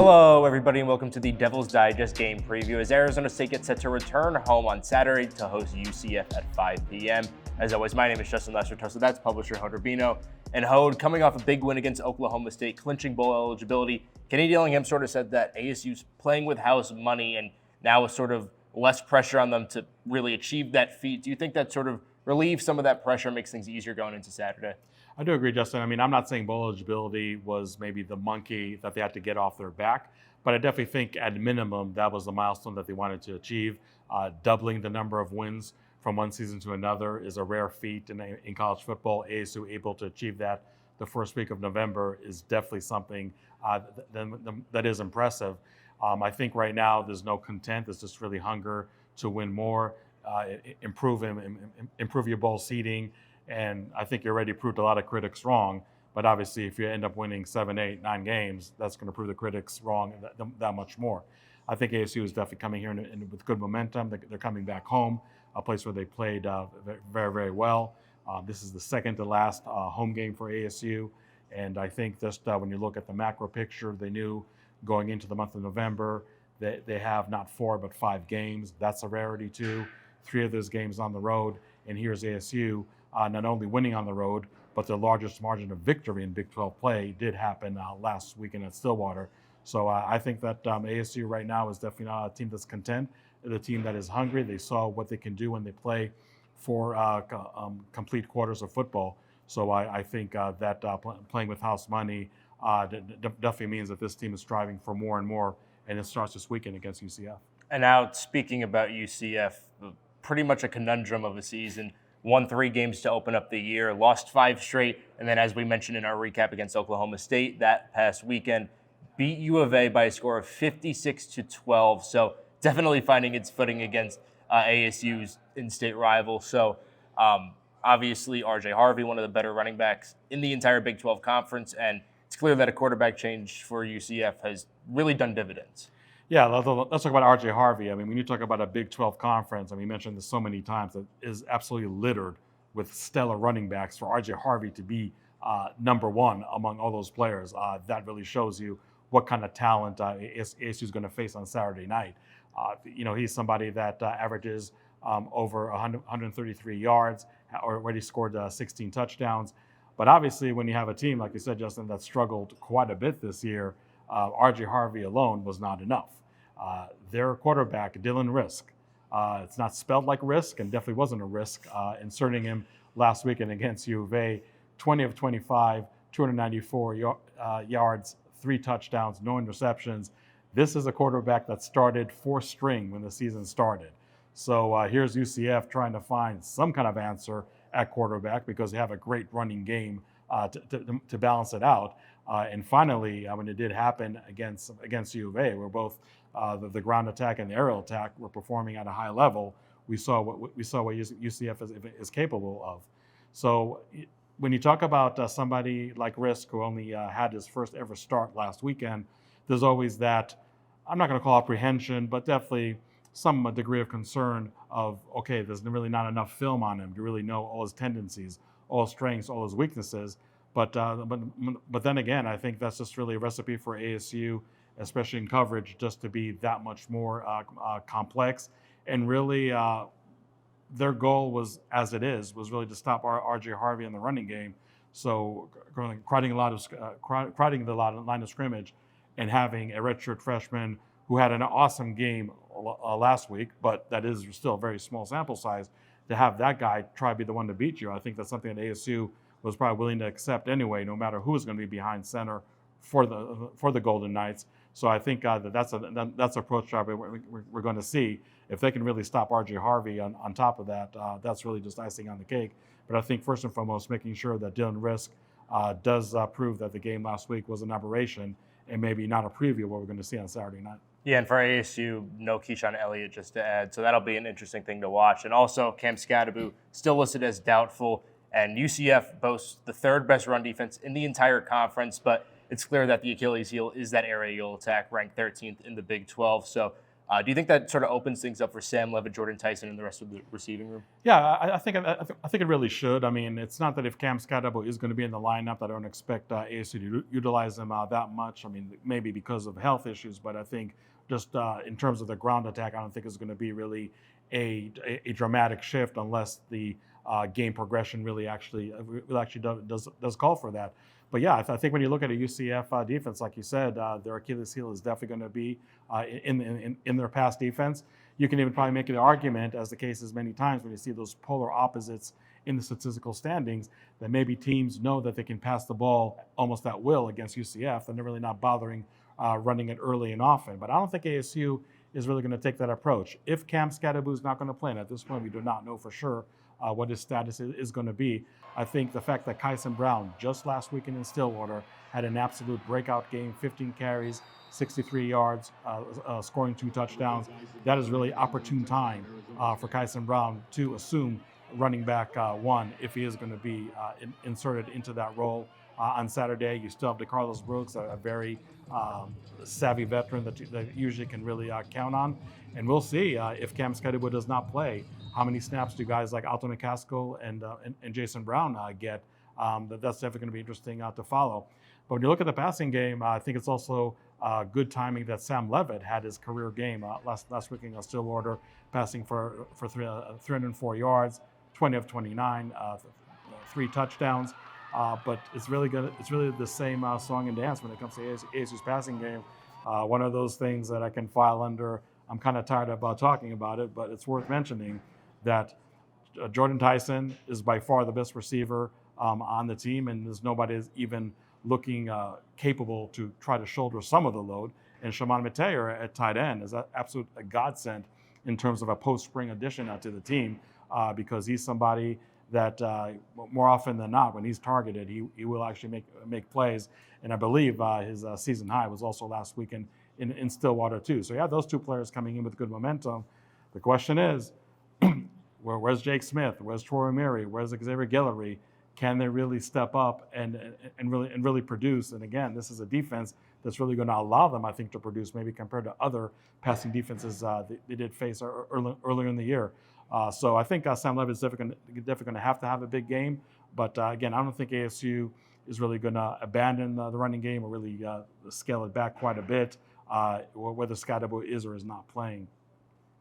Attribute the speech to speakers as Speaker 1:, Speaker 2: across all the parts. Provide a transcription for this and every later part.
Speaker 1: Hello, everybody, and welcome to the Devil's Digest game preview as Arizona State gets set to return home on Saturday to host UCF at 5 p.m. As always, my name is Justin Lestertosa. That's publisher Hode Rubino. And Hode, coming off a big win against Oklahoma State, clinching bowl eligibility, Kenny Dillingham sort of said that ASU's playing with house money and now is sort of less pressure on them to really achieve that feat. Do you think that sort of relieves some of that pressure, makes things easier going into Saturday?
Speaker 2: I do agree, Justin. I mean, I'm not saying bowl eligibility was maybe the monkey that they had to get off their back, but I definitely think at minimum that was the milestone that they wanted to achieve. Doubling the number of wins from one season to another is a rare feat in college football. ASU able to achieve that the first week of November is definitely something that is impressive. I think right now there's no content. There's just really hunger to win more, improve your bowl seeding. And I think you already proved a lot of critics wrong. But obviously, if you end up winning 7, 8, 9 games, that's going to prove the critics wrong that much more. I think ASU is definitely coming here with good momentum. They're coming back home, a place where they played very, very well. This is the second to last home game for ASU. And I think just when you look at the macro picture, they knew going into the month of November that they have not 4 but 5 games. That's a rarity too. 3 of those games on the road. And here's ASU. Not only winning on the road, but the largest margin of victory in Big 12 play did happen last weekend at Stillwater. So I think that ASU right now is definitely not a team that's content. It's a team that is hungry. They saw what they can do when they play for complete quarters of football. So I think that playing with house money definitely means that this team is striving for more and more, and it starts this weekend against UCF.
Speaker 1: And now, speaking about UCF, pretty much a conundrum of a season. Won 3 games to open up the year, lost 5 straight, and then as we mentioned in our recap against Oklahoma State that past weekend, beat U of A by a score of 56-12. So definitely finding its footing against ASU's in-state rival. So obviously RJ Harvey, one of the better running backs in the entire Big 12 conference, and it's clear that a quarterback change for UCF has really done dividends.
Speaker 2: Yeah, let's talk about R.J. Harvey. I mean, when you talk about a Big 12 conference, and we mentioned this so many times, it is absolutely littered with stellar running backs. For R.J. Harvey to be number one among all those players, that really shows you what kind of talent ASU is going to face on Saturday night. He's somebody that averages over 133 yards, already scored 16 touchdowns. But obviously, when you have a team, like you said, Justin, that struggled quite a bit this year, R.J. Harvey alone was not enough. Their quarterback, Dylan Risk, it's not spelled like risk and definitely wasn't a risk, inserting him last weekend against U of A, 20 of 25, 294 yards, 3 touchdowns, no interceptions. This is a quarterback that started 4th string when the season started. So here's UCF trying to find some kind of answer at quarterback because they have a great running game to balance it out. And finally, when it did happen against U of A, where both the ground attack and the aerial attack were performing at a high level, we saw what UCF is capable of. So when you talk about somebody like Risk, who only had his first ever start last weekend, there's always that, I'm not going to call apprehension, but definitely some degree of concern of, okay, there's really not enough film on him to really know all his tendencies, all his strengths, all his weaknesses. But then again, I think that's just really a recipe for ASU, especially in coverage, just to be that much more complex. And really, their goal was, as it is, was really to stop R.J. Harvey in the running game. So crowding the line of scrimmage and having a redshirt freshman who had an awesome game last week, but that is still a very small sample size, to have that guy try to be the one to beat you. I think that's something that ASU was probably willing to accept anyway, no matter who was going to be behind center for the Golden Knights. So I think that's approach job we're going to see. If they can really stop R.J. Harvey on top of that, that's really just icing on the cake. But I think first and foremost, making sure that Dylan Risk does prove that the game last week was an aberration and maybe not a preview of what we're going to see on Saturday night.
Speaker 1: Yeah, and for ASU, no Keyshawn Elliott, just to add. So that'll be an interesting thing to watch. And also, Cam Scadaboo still listed as doubtful. And UCF boasts the 3rd best run defense in the entire conference, but it's clear that the Achilles heel is that area you'll attack, ranked 13th in the Big 12. So Do you think that sort of opens things up for Sam Levitt, Jordan Tyson, and the rest of the receiving room?
Speaker 2: Yeah, I think it really should. I mean, it's not that if Cam Scadabo is going to be in the lineup, that I don't expect ASU to utilize him that much. I mean, maybe because of health issues, but I think just in terms of the ground attack, I don't think it's going to be really a dramatic shift unless the game progression really actually does call for that. But yeah, I think when you look at a UCF defense, like you said, their Achilles heel is definitely going to be in their pass defense. You can even probably make the argument, as the case is many times when you see those polar opposites in the statistical standings, that maybe teams know that they can pass the ball almost at will against UCF, and they're really not bothering running it early and often. But I don't think ASU is really going to take that approach. If Cam Scadaboo is not going to play, and at this point we do not know for sure what his status is going to be, I think the fact that Kyson Brown just last weekend in Stillwater had an absolute breakout game, 15 carries, 63 yards, scoring 2 touchdowns. That is really opportune time for Kyson Brown to assume running back 1 if he is going to be inserted into that role. On Saturday, you still have DeCarlos Brooks, a very savvy veteran that usually can really count on. And we'll see if Cam Scadabo does not play, how many snaps do guys like Alton McCaskill and Jason Brown get. That's definitely going to be interesting to follow. But when you look at the passing game, I think it's also good timing that Sam Levitt had his career game last week in Stillwater, passing for 304 yards, 20 of 29, 3 touchdowns. But it's really the same song and dance when it comes to ASU's passing game. One of those things that I can file under, I'm kind of tired about talking about it, but it's worth mentioning that Jordan Tyson is by far the best receiver on the team, and there's nobody is even looking capable to try to shoulder some of the load. And Shimon Mateer at tight end is absolute a godsend in terms of a post-spring addition to the team because he's somebody that more often than not, when he's targeted, he will actually make plays. And I believe his season high was also last weekend in Stillwater too. So yeah, those 2 players coming in with good momentum. The question is, where's Jake Smith? Where's Troy O'Meary? Where's Xavier Guillory? Can they really step up and really produce? And again, this is a defense that's really going to allow them, I think, to produce maybe compared to other passing defenses they did face earlier in the year. So I think Sam Levitt is definitely going to have a big game. But again, I don't think ASU is really going to abandon the running game or really scale it back quite a bit, whether Scadabo is or is not playing.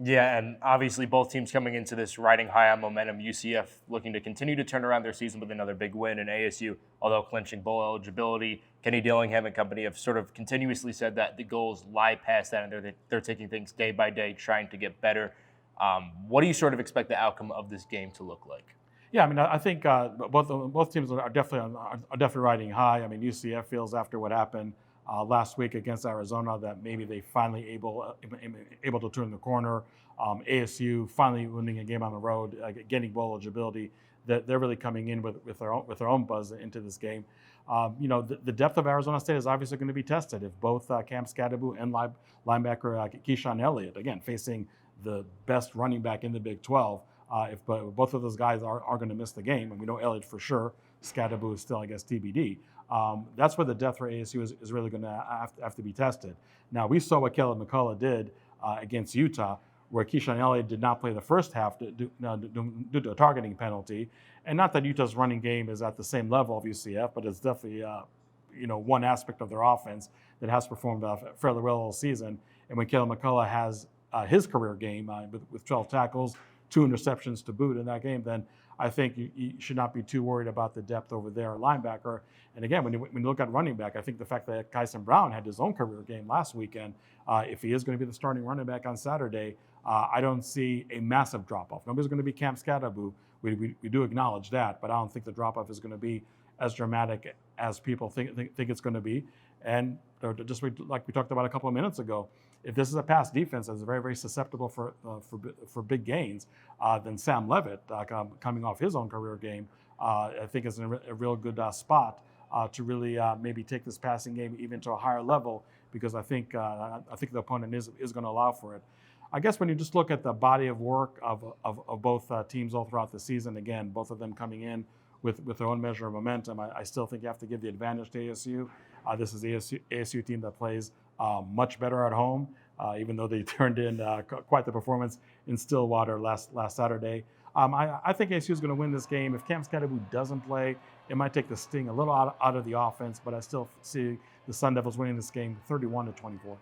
Speaker 1: Yeah, and obviously both teams coming into this riding high on momentum. UCF looking to continue to turn around their season with another big win, and ASU, although clinching bowl eligibility, Kenny Dillingham and company have sort of continuously said that the goals lie past that, and they're taking things day by day, trying to get better. What do you sort of expect the outcome of this game to look like?
Speaker 2: Yeah, I mean, I think both teams are definitely riding high. I mean, UCF feels after what happened last week against Arizona that maybe they finally able to turn the corner. ASU finally winning a game on the road, getting bowl eligibility. That they're really coming in with their own buzz into this game. The depth of Arizona State is obviously going to be tested if both Cam Scadabo and linebacker Keyshawn Elliott, again facing the best running back in the Big 12. If both of those guys are going to miss the game, and we know Elliott for sure, Scadabo is still, I guess, TBD. That's where the depth for ASU is really going to have to be tested. Now, we saw what Caleb McCullough did against Utah, where Keyshawn Elliott did not play the first half due to a targeting penalty. And not that Utah's running game is at the same level of UCF, but it's definitely one aspect of their offense that has performed fairly well all season. And when Caleb McCullough has his career game with 12 tackles, 2 interceptions to boot in that game, then I think you should not be too worried about the depth over there at linebacker. And again, when you look at running back, I think the fact that Kyson Brown had his own career game last weekend, if he is going to be the starting running back on Saturday, I don't see a massive drop-off. Nobody's going to be Cam Scadabo. We do acknowledge that, but I don't think the drop-off is going to be as dramatic as people think it's going to be. And just like we talked about a couple of minutes ago, if this is a pass defense that's very, very susceptible for big gains, then Sam Levitt, coming off his own career game, I think is in a real good spot to really maybe take this passing game even to a higher level, because I think the opponent is going to allow for it. I guess when you just look at the body of work of both teams all throughout the season, again, both of them coming in with their own measure of momentum, I still think you have to give the advantage to ASU. This is the ASU team that plays much better at home. even though they turned in quite the performance in Stillwater last Saturday. I think ASU is going to win this game. If Cam Scatterby doesn't play, it might take the sting a little out of the offense, but I still see the Sun Devils winning this game 31-24.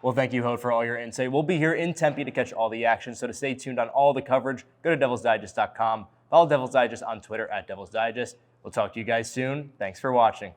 Speaker 1: Well, thank you, Hode, for all your insight. We'll be here in Tempe to catch all the action, so to stay tuned on all the coverage, go to DevilsDigest.com. Follow Devils Digest on Twitter at Devils Digest. We'll talk to you guys soon. Thanks for watching.